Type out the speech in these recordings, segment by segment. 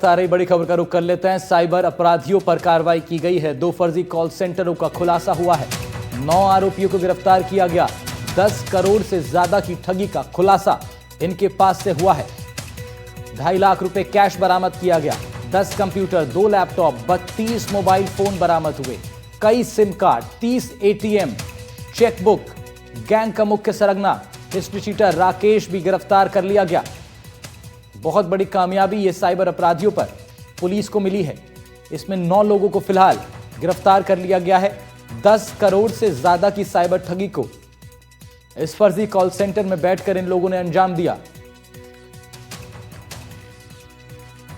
आ रही बड़ी खबर का रुख कर लेते हैं। साइबर अपराधियों पर कार्रवाई की गई है। 2 फर्जी कॉल सेंटरों का खुलासा हुआ है। 9 आरोपियों को गिरफ्तार किया गया। 10 करोड़ से ज्यादा की ठगी का खुलासा इनके पास से हुआ है। 2.5 लाख रुपए कैश बरामद किया गया। 10 कंप्यूटर, 2 लैपटॉप, 32 मोबाइल फोन बरामद हुए। कई SIM card, 30 ATM, chequebook. Gang का मुख्य सरगना हिस्ट्री चीटर राकेश भी गिरफ्तार कर लिया गया। बहुत बड़ी कामयाबी ये साइबर अपराधियों पर पुलिस को मिली है। इसमें 9 लोगों को फिलहाल गिरफ्तार कर लिया गया है। 10 करोड़ से ज्यादा की साइबर ठगी को इस फर्जी कॉल सेंटर में बैठकर इन लोगों ने अंजाम दिया।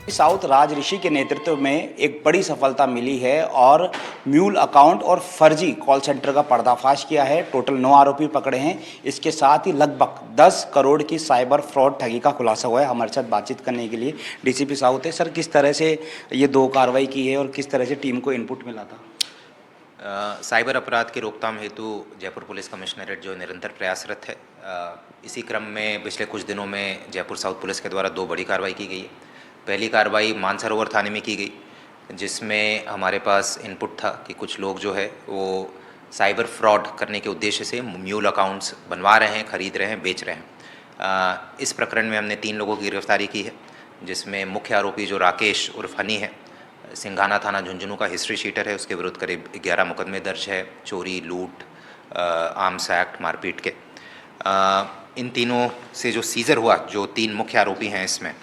साउथ राज ऋषि के नेतृत्व में एक बड़ी सफलता मिली है और म्यूल अकाउंट और फर्जी कॉल सेंटर का पर्दाफाश किया है। टोटल 9 आरोपी पकड़े हैं। इसके साथ ही लगभग 10 करोड़ की साइबर फ्रॉड ठगी का खुलासा हुआ है। हमारे साथ बातचीत करने के लिए डीसीपी साउथ है। सर, किस तरह से ये 2 कार्रवाई की है और किस तरह से टीम को इनपुट मिला था? साइबर अपराध की रोकथाम हेतु जयपुर पुलिस कमिश्नरेट जो निरंतर प्रयासरत है, इसी क्रम में पिछले कुछ दिनों में जयपुर साउथ पुलिस के द्वारा 2 बड़ी कार्रवाई की गई है। पहली कार्रवाई मानसरोवर थाने में की गई, जिसमें हमारे पास इनपुट था कि कुछ लोग जो है वो साइबर फ्रॉड करने के उद्देश्य से म्यूल अकाउंट्स बनवा रहे हैं, ख़रीद रहे हैं, बेच रहे हैं। इस प्रकरण में हमने 3 लोगों की गिरफ्तारी की है, जिसमें मुख्य आरोपी जो राकेश उर्फ हनी है, सिंघाना थाना झुंझुनू का हिस्ट्री शीटर है। उसके विरुद्ध करीब 11 मुकदमे दर्ज है, चोरी, लूट, आर्म्स एक्ट, मारपीट के। इन तीनों से जो सीज़र हुआ, जो 3 मुख्य आरोपी हैं इसमें,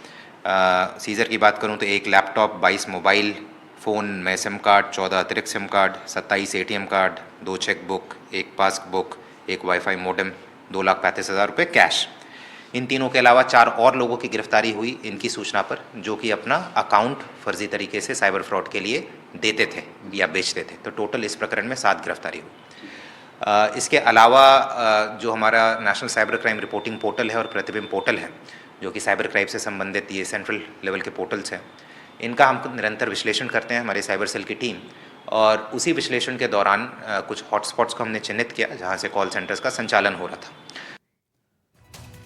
सीज़र की बात करूं तो 1 लैपटॉप, 22 मोबाइल फ़ोन में सिम कार्ड, 14 अतिरिक्त SIM card, 27 ATM card, 2 chequebook, 1 passbook, 1 wifi modem, 2,35,000 रुपये कैश। इन तीनों के अलावा 4 और लोगों की गिरफ्तारी हुई इनकी सूचना पर, जो कि अपना अकाउंट फर्जी तरीके से साइबर फ्रॉड के लिए देते थे या बेचते थे। तो टोटल इस प्रकरण में 7 गिरफ्तारी हुई। इसके अलावा जो हमारा national cyber crime reporting portal है और प्रतिबिंब पोर्टल है, जो कि साइबर क्राइम से संबंधित ये सेंट्रल लेवल के पोर्टल्स हैं, इनका हम निरंतर विश्लेषण करते हैं, हमारे साइबर सेल की टीम। और उसी विश्लेषण के दौरान कुछ हॉटस्पॉट्स को हमने चिन्हित किया जहां से कॉल सेंटर्स का संचालन हो रहा था।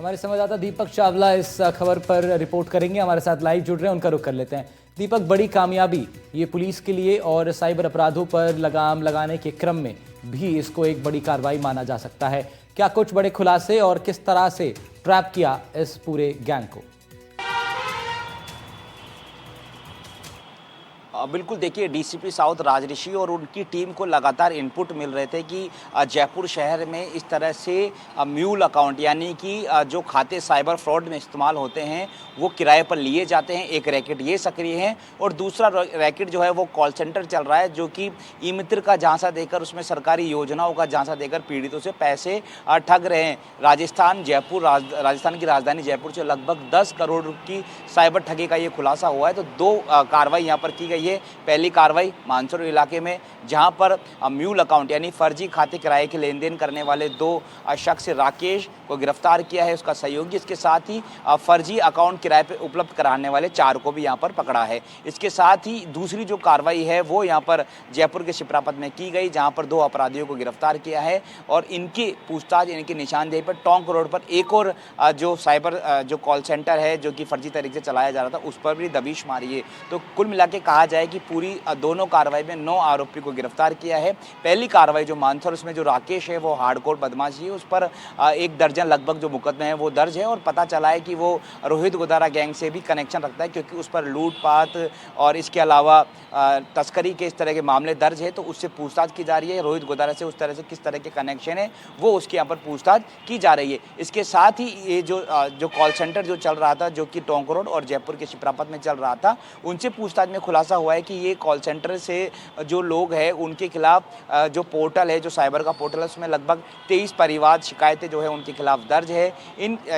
हमारे संवाददाता दीपक चावला इस खबर पर रिपोर्ट करेंगे, हमारे साथ लाइव जुड़ रहे हैं, उनका रुख कर लेते हैं। दीपक, बड़ी कामयाबी ये पुलिस के लिए और साइबर अपराधों पर लगाम लगाने के क्रम में भी इसको एक बड़ी कार्रवाई माना जा सकता है। क्या कुछ बड़े खुलासे और किस तरह से ट्रैप किया इस पूरे गैंग को? बिल्कुल, देखिए, डीसीपी साउथ राज ऋषि और उनकी टीम को लगातार इनपुट मिल रहे थे कि जयपुर शहर में इस तरह से म्यूल अकाउंट यानी कि जो खाते साइबर फ्रॉड में इस्तेमाल होते हैं वो किराए पर लिए जाते हैं। एक रैकेट ये सक्रिय है और दूसरा रैकेट जो है वो कॉल सेंटर चल रहा है, जो कि ई मित्र का झांसा देकर, उसमें सरकारी योजनाओं का झांसा देकर पीड़ितों से पैसे ठग रहे हैं। राजस्थान की राजधानी जयपुर से लगभग 10 करोड़ की साइबर ठगी का ये खुलासा हुआ है। तो 2 कार्रवाई यहाँ पर की गई है। पहली कार्रवाई मानसरोवर इलाके में, जहां पर म्यूल अकाउंट यानी फर्जी खाते किराए के लेन देन करने वाले 2 शख्स राकेश को गिरफ्तार किया है, उसका सहयोगी। इसके साथ ही फर्जी अकाउंट किराए पे उपलब्ध कराने वाले 4 को भी यहां पर पकड़ा है। इसके साथ ही दूसरी जो कार्रवाई है वो यहां पर जयपुर के शिप्रापत में की गई, जहां पर 2 अपराधियों को गिरफ्तार किया है और इनकी पूछताछ, इनकी निशानदेही पर टोंक रोड पर एक और जो साइबर जो कॉल सेंटर है जो कि फर्जी तरीके से चलाया जा रहा था, उस पर भी दबिश मारी है। तो कुल मिला के कहा जाए कि पूरी दोनों कार्रवाई में 9 आरोपी को गिरफ्तार किया है। पहली कार्रवाई जो मानसरोवर, उसमें जो राकेश है वो हार्डकोर बदमाशी है, उस पर 1 दर्जन लगभग जो मुकदमे हैं वो दर्ज है और पता चला है कि वो रोहित गोदारा गैंग से भी कनेक्शन रखता है, क्योंकि उस पर लूटपाट और इसके अलावा तस्करी के इस तरह के मामले दर्ज है। तो उससे पूछताछ की जा रही है। रोहित गोदारा से उस तरह से किस तरह के कनेक्शन है वो उसके यहाँ पर पूछताछ की जा रही है। इसके साथ ही ये जो कॉल सेंटर जो चल रहा था, जो कि टोंक रोड और जयपुर के शिप्रापत में चल रहा था, उनसे पूछताछ में खुलासा हुआ है कि ये कॉल सेंटर से जो लोग हैं उनके खिलाफ जो पोर्टल है, जो साइबर का पोर्टल है, उसमें लगभग 23 परिवाद शिकायतें जो है उनके खिलाफ दर्ज है।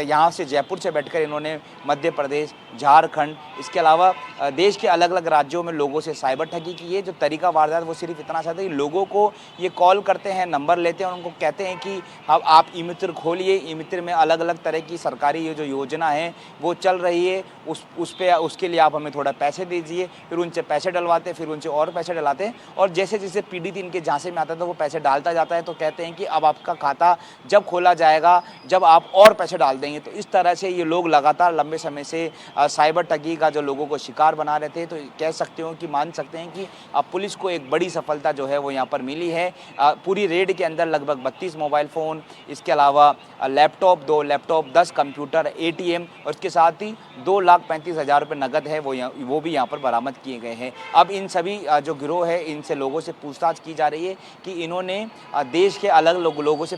यहाँ से जयपुर से बैठकर इन्होंने मध्य प्रदेश, झारखंड, इसके अलावा देश के अलग अलग राज्यों में लोगों से साइबर ठगी की। ये जो तरीका वारदात वो सिर्फ इतना सा था कि लोगों को ये कॉल करते हैं, नंबर लेते हैं और उनको कहते हैं कि अब आप ई मित्र खोलिए, ई मित्र में अलग अलग तरह की सरकारी ये जो योजना है वो चल रही है, उसके लिए आप हमें थोड़ा पैसे दीजिए। फिर उनसे पैसे डलवाते, फिर उनसे और पैसे डलाते हैं और जैसे जैसे पीड़ित इनके झांसे में आता है तो वो पैसे डालता जाता है। तो कहते हैं कि अब आपका खाता जब खोला जाएगा जब आप और पैसे डाल देंगे। तो इस तरह से ये लोग लगातार लंबे समय से साइबर ठगी का जो लोगों को शिकार बना रहे थे। तो कह सकते हो कि मान सकते हैं कि अब पुलिस को एक बड़ी सफलता जो है वो यहाँ पर मिली है। पूरी रेड के अंदर लगभग 32 मोबाइल फ़ोन, इसके अलावा लैपटॉप, 2 लैपटॉप, 10 कंप्यूटर, एटीएम और इसके साथ ही 2,35,000 रुपये नकद है वो भी यहाँ पर बरामद किए गए हैं। अब इन सभी जो गिरोह है इनसे लोगों से पूछताछ की जा रही है कि इन्होंने देश के अलग लोगों से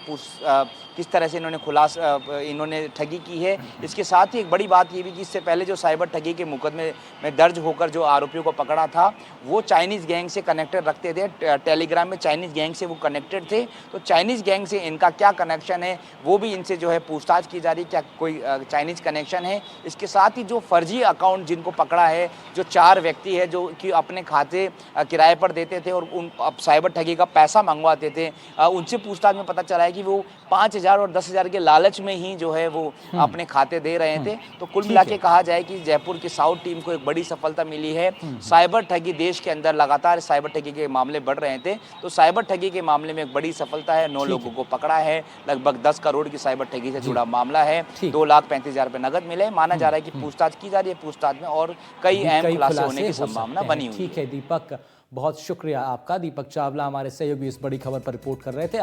किस तरह से इन्होंने ठगी की है। इसके साथ ही एक बड़ी बात ये भी कि इससे पहले जो साइबर ठगी के मुकदमे में दर्ज होकर जो आरोपियों को पकड़ा था वो चाइनीज़ गैंग से कनेक्टेड रखते थे। टेलीग्राम में चाइनीज़ गैंग से वो कनेक्टेड थे। तो चाइनीज़ गैंग से इनका क्या कनेक्शन है वो भी इनसे जो है पूछताछ की जा रही है, क्या कोई चाइनीज़ कनेक्शन है। इसके साथ ही जो फर्जी अकाउंट जिनको पकड़ा है, जो 4 व्यक्ति है जो कि अपने खाते किराए पर देते थे और अब साइबर ठगी का पैसा मंगवाते थे, उनसे पूछताछ में पता चला है कि वो 5,000 और 10,000 के लालच में ही जो है वो अपने खाते दे रहे थे। तो कुल मिला के कहा जाए कि जयपुर की साउथ टीम को एक बड़ी सफलता मिली है। साइबर ठगी देश के अंदर लगातार साइबर ठगी के मामले बढ़ रहे थे, तो साइबर ठगी के मामले में एक बड़ी सफलता है। 9 लोगों को पकड़ा है, लगभग 10 करोड़ की साइबर ठगी से जुड़ा मामला है। 2,35,000 रुपये नगद मिले। माना जा रहा है कि पूछताछ की जा रही है, पूछताछ में और कई अहम खुलासे होने की संभावना बनी हुई है। ठीक है दीपक, बहुत शुक्रिया आपका। दीपक चावला हमारे सहयोगी इस बड़ी खबर पर रिपोर्ट कर रहे थे।